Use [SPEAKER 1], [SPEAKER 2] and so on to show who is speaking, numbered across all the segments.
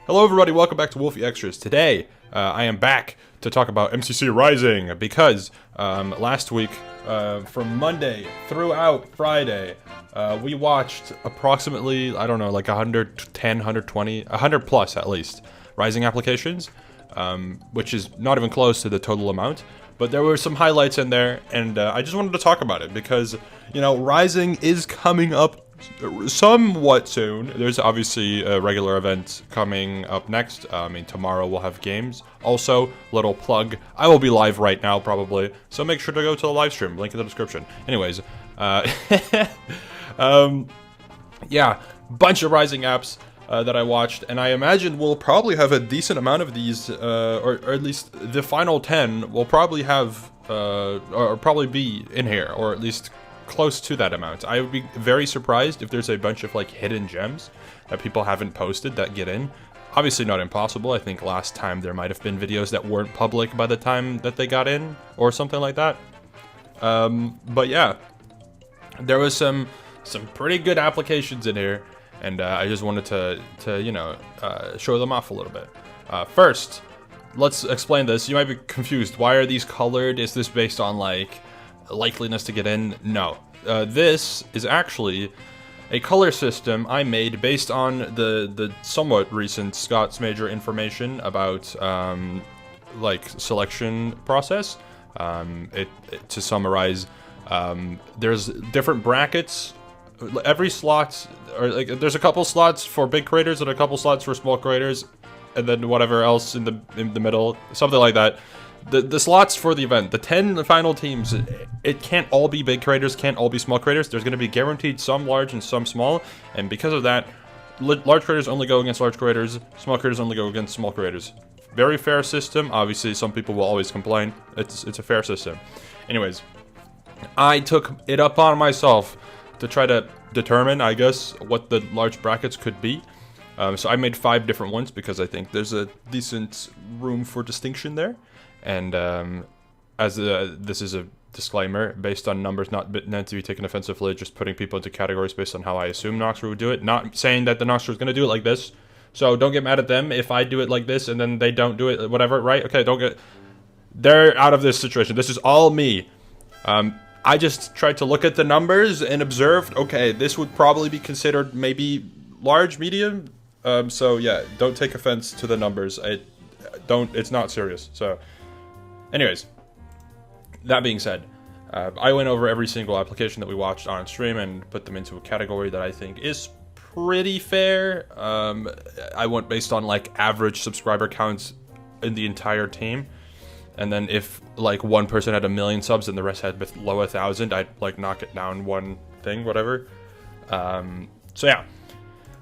[SPEAKER 1] Hello everybody, welcome back to Wolfeei Extras. Today, I am back to talk about MCC Rising because last week, from Monday throughout Friday, we watched approximately, I don't know, like 110, 120, 100 plus at least, Rising Applications, which is not even close to the total amount. But there were some highlights in there, and I just wanted to talk about it because, you know, Rising is coming up somewhat soon. There's obviously a regular event coming up next. I mean, tomorrow we'll have games. Also, little plug, I will be live right now probably, so make sure to go to the live stream, link in the description. Anyways, yeah, bunch of Rising apps that I watched, and I imagine we'll probably have a decent amount of these, or at least the final 10 will probably have, or probably be in here, or at least close to that amount. I would be very surprised if there's a bunch of like hidden gems that people haven't posted that get in. Obviously not impossible. I think last time there might have been videos that weren't public by the time that they got in or something like that. But yeah, there was some pretty good applications in here, and I just wanted to you know, show them off a little bit. First, let's explain this. You might be confused. Why are these colored? Is this based on like likeliness to get in? No. This is actually a color system I made based on the somewhat recent Scott's Major information about like selection process. To summarize, there's different brackets. Every slot, or like there's a couple slots for big creators and a couple slots for small creators, and then whatever else in the middle, something like that. The slots for the event, the 10 final teams, it can't all be big creators, can't all be small creators. There's going to be guaranteed some large and some small, and because of that, large creators only go against large creators, small creators only go against small creators. Very fair system. Obviously, some people will always complain. It's a fair system. Anyways, I took it upon myself to try to determine, I guess, what the large brackets could be. So I made 5 different ones because I think there's a decent room for distinction there. And this is a disclaimer, based on numbers not meant to be taken offensively, just putting people into categories based on how I assume Noxer would do it. Not saying that the Noxer is going to do it like this. So don't get mad at them if I do it like this and then they don't do it, whatever, right? Okay, don't get... They're out of this situation. This is all me. I just tried to look at the numbers and observed, okay, this would probably be considered maybe large, medium. So yeah, don't take offense to the numbers. It's not serious, so... Anyways, that being said, I went over every single application that we watched on stream and put them into a category that I think is pretty fair. I went based on like average subscriber counts in the entire team, and then if like one person had 1 million subs and the rest had below 1,000, I'd like knock it down one thing, whatever. So yeah,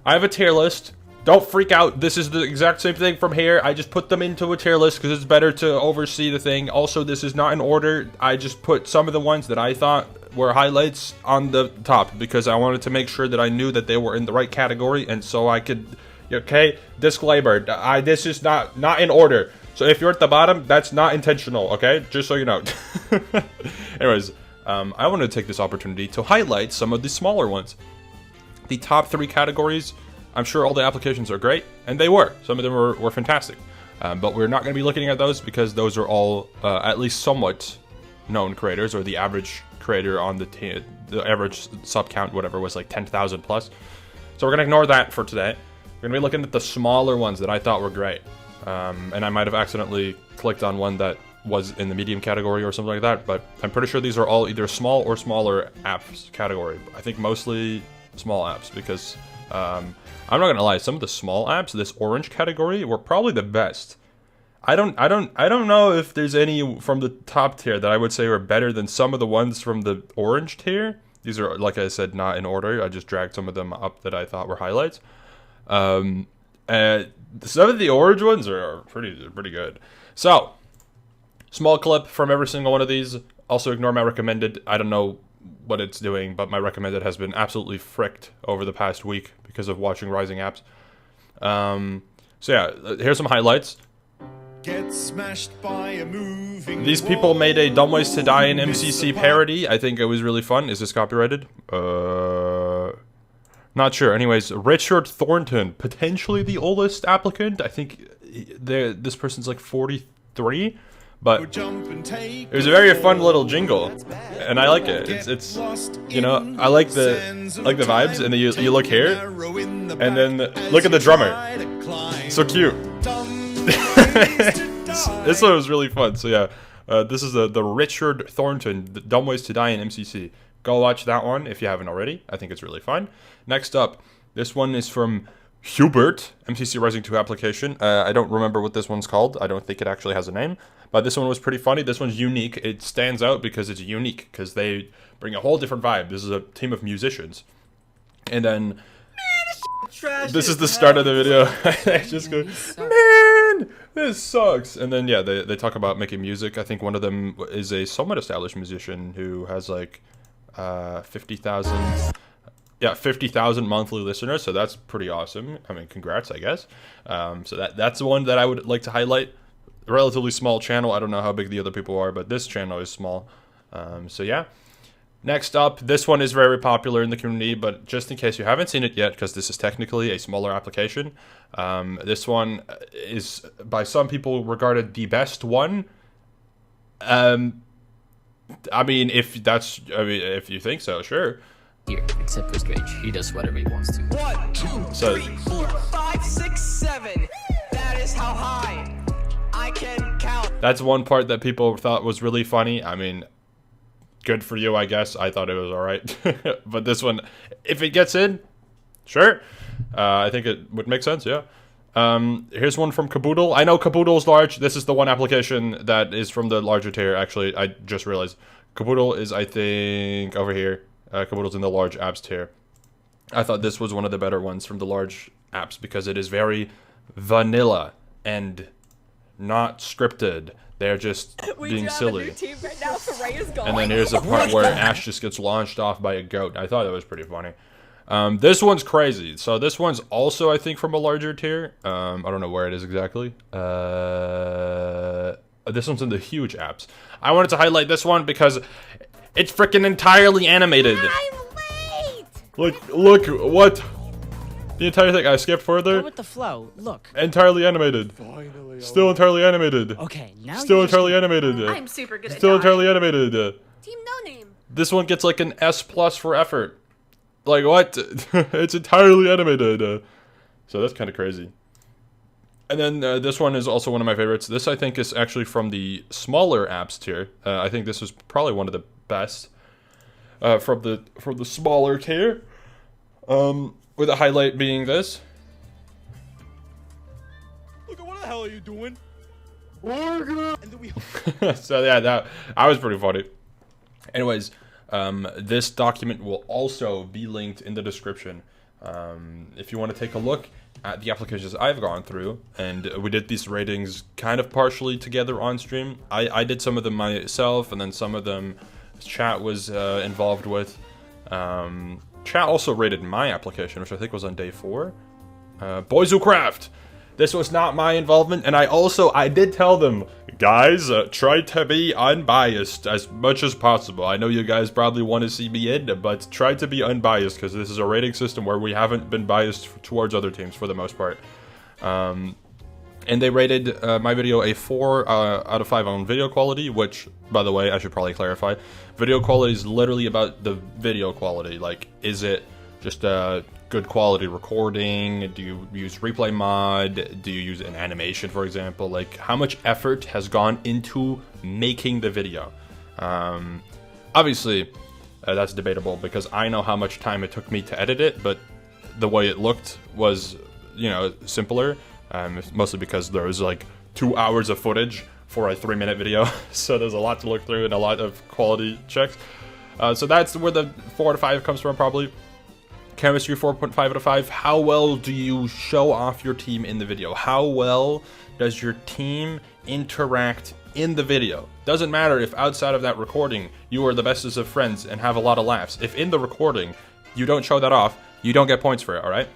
[SPEAKER 1] I have a tier list. Don't freak out, this is the exact same thing from here. I just put them into a tier list because it's better to oversee the thing. Also, this is not in order. I just put some of the ones that I thought were highlights on the top because I wanted to make sure that I knew that they were in the right category, and so I could, okay, disclaimer, this is not in order. So if you're at the bottom, that's not intentional, okay? Just so you know. Anyways, I wanted to take this opportunity to highlight some of the smaller ones. The top 3 categories, I'm sure all the applications are great, and they were. Some of them were fantastic. But we're not going to be looking at those because those are all at least somewhat known creators, or the average creator on the average sub count, whatever, was like 10,000 plus. So we're going to ignore that for today. We're going to be looking at the smaller ones that I thought were great. And I might have accidentally clicked on one that was in the medium category or something like that, but I'm pretty sure these are all either small or smaller apps category. I think mostly small apps because... I'm not gonna lie, some of the small apps, this orange category, were probably the best. I don't know if there's any from the top tier that I would say were better than some of the ones from the orange tier. These are, like I said, not in order. I just dragged some of them up that I thought were highlights. Some of the orange ones are pretty good. So, small clip from every single one of these. Also ignore my recommended. I don't know what it's doing, but my recommended has been absolutely fricked over the past week because of watching Rising apps. So yeah, here's some highlights.
[SPEAKER 2] Get smashed by a moving
[SPEAKER 1] These people made a Dumb Ways to Die in MCC parody. I think it was really fun. Is this copyrighted? Not sure. Anyways, Richard Thornton, potentially the oldest applicant. I think this person's like 43, but it was a very fun little jingle, and I like it. It's you know, I like the vibes, and then you look here, and then look at the drummer, so cute. This one was really fun. So yeah, this is the Richard Thornton, the Dumb Ways to Die in MCC. Go watch that one if you haven't already. I think it's really fun. Next up, this one is from Hubert, MCC Rising Application. I don't remember what this one's called. I don't think it actually has a name. But this one was pretty funny. This one's unique. It stands out because it's unique, because they bring a whole different vibe. This is a team of musicians. And then this is the start of the video. I just go, man, this sucks. And then, yeah, they talk about making music. I think one of them is a somewhat established musician who has like 50,000 monthly listeners, so that's pretty awesome. I mean, congrats, I guess. So that's the one that I would like to highlight. A relatively small channel. I don't know how big the other people are, but this channel is small. So yeah. Next up, this one is very popular in the community, but just in case you haven't seen it yet, because this is technically a smaller application, this one is by some people regarded the best one. I mean, if you think so, sure.
[SPEAKER 3] Here, except for Strange. He does whatever he wants to. 1, 2, 3, 4, 5, 6, 7. That is how high I can count.
[SPEAKER 1] That's one part that people thought was really funny. I mean, good for you, I guess. I thought it was alright. But this one, if it gets in, sure. I think it would make sense, yeah. Here's one from Caboodle. I know Caboodle's large. This is the one application that is from the larger tier. Actually, I just realized Caboodle is, I think, over here. Caboodle's in the large apps tier. I thought this was one of the better ones from the large apps because it is very vanilla and not scripted. They're just being silly.
[SPEAKER 4] Right now,
[SPEAKER 1] and then here's a part where Ash just gets launched off by a goat. I thought that was pretty funny. This one's crazy. So this one's also, I think, from a larger tier. I don't know where it is exactly. This one's in the huge apps. I wanted to highlight this one because it's freaking entirely animated.
[SPEAKER 4] I'm late.
[SPEAKER 1] Look, what? The entire thing. I skipped further.
[SPEAKER 5] Go with the flow. Look.
[SPEAKER 1] Entirely animated. Finally, still entirely animated.
[SPEAKER 5] Okay, now
[SPEAKER 1] still entirely animated.
[SPEAKER 4] I'm super good at
[SPEAKER 1] still entirely animated.
[SPEAKER 4] Team No Name.
[SPEAKER 1] This one gets like an S+ for effort. Like what? It's entirely animated. So that's kind of crazy. And then this one is also one of my favorites. This I think is actually from the smaller apps tier. I think this was probably one of the best from the smaller tier. With a highlight being this.
[SPEAKER 2] Look, what the hell are you doing?
[SPEAKER 1] So yeah, that was pretty funny. Anyways, this document will also be linked in the description. If you want to take a look at the applications I've gone through, and we did these ratings kind of partially together on stream. I did some of them myself, and then some of them chat was involved with. Chat also rated my application, which I think was on day 4. Boys Who Craft. This was not my involvement, and I did tell them, guys, try to be unbiased as much as possible. I know you guys probably want to see me in, but try to be unbiased, because this is a rating system where we haven't been biased towards other teams for the most part. And they rated my video a 4 out of 5 on video quality, which, by the way, I should probably clarify. Video quality is literally about the video quality. Like, is it just a good quality recording? Do you use replay mod? Do you use an animation, for example? Like, how much effort has gone into making the video? Obviously, that's debatable because I know how much time it took me to edit it, but the way it looked was, you know, simpler. Mostly because there was like 2 hours of footage for a 3-minute video, so there's a lot to look through and a lot of quality checks. So that's where the 4 out of 5 comes from, probably. Chemistry, 4.5 out of 5. How well do you show off your team in the video? How well does your team interact in the video? Doesn't matter if outside of that recording you are the bestest of friends and have a lot of laughs. If in the recording you don't show that off, you don't get points for it, alright?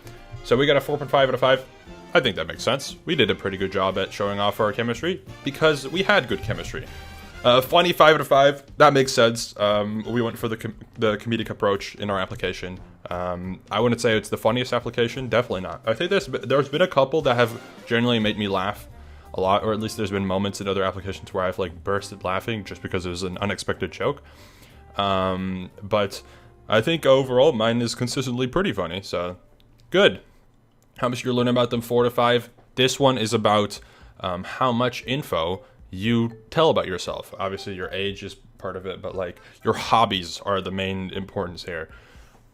[SPEAKER 1] So we got a 4.5 out of 5. I think that makes sense. We did a pretty good job at showing off our chemistry because we had good chemistry. Funny, 5 out of 5. That makes sense. We went for the comedic approach in our application. I wouldn't say it's the funniest application, definitely not. I think there's been a couple that have generally made me laugh a lot, or at least there's been moments in other applications where I've like bursted laughing just because it was an unexpected joke. But I think overall mine is consistently pretty funny, so good. How much you're learning about them? 4 to 5. This one is about how much info you tell about yourself. Obviously your age is part of it, but like your hobbies are the main importance here.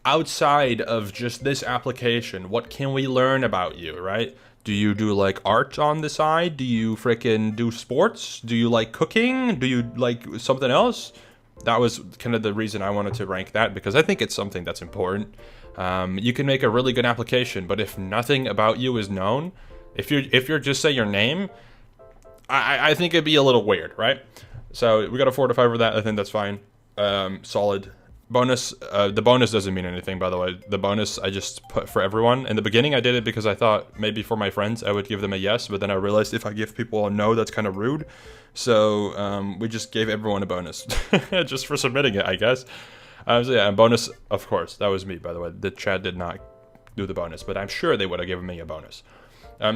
[SPEAKER 1] Outside of just this application, what can we learn about you, right? Do you do like art on the side? Do you freaking do sports? Do you like cooking? Do you like something else? That was kind of the reason I wanted to rank that, because I think it's something that's important. You can make a really good application, but if nothing about you is known, if you're just say your name, I think it'd be a little weird, right? So we got a 4 to 5 for that. I think that's fine. Solid. Bonus, the bonus doesn't mean anything, by the way. The bonus I just put for everyone. In the beginning I did it because I thought maybe for my friends I would give them a yes, but then I realized if I give people a no, that's kind of rude. So we just gave everyone a bonus just for submitting it, I guess. So yeah, and bonus, of course, that was me, by the way. The chat did not do the bonus, but I'm sure they would have given me a bonus.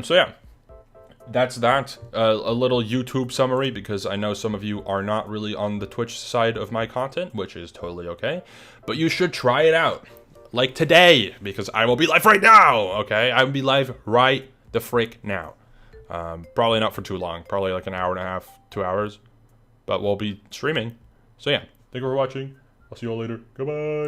[SPEAKER 1] So yeah, that's that. A little YouTube summary, because I know some of you are not really on the Twitch side of my content, which is totally okay. But you should try it out, like today, because I will be live right now, okay? I will be live right the frick now. Probably not for too long, probably like an hour and a half, 2 hours. But we'll be streaming. So yeah, thank you for watching. I'll see you all later. Goodbye.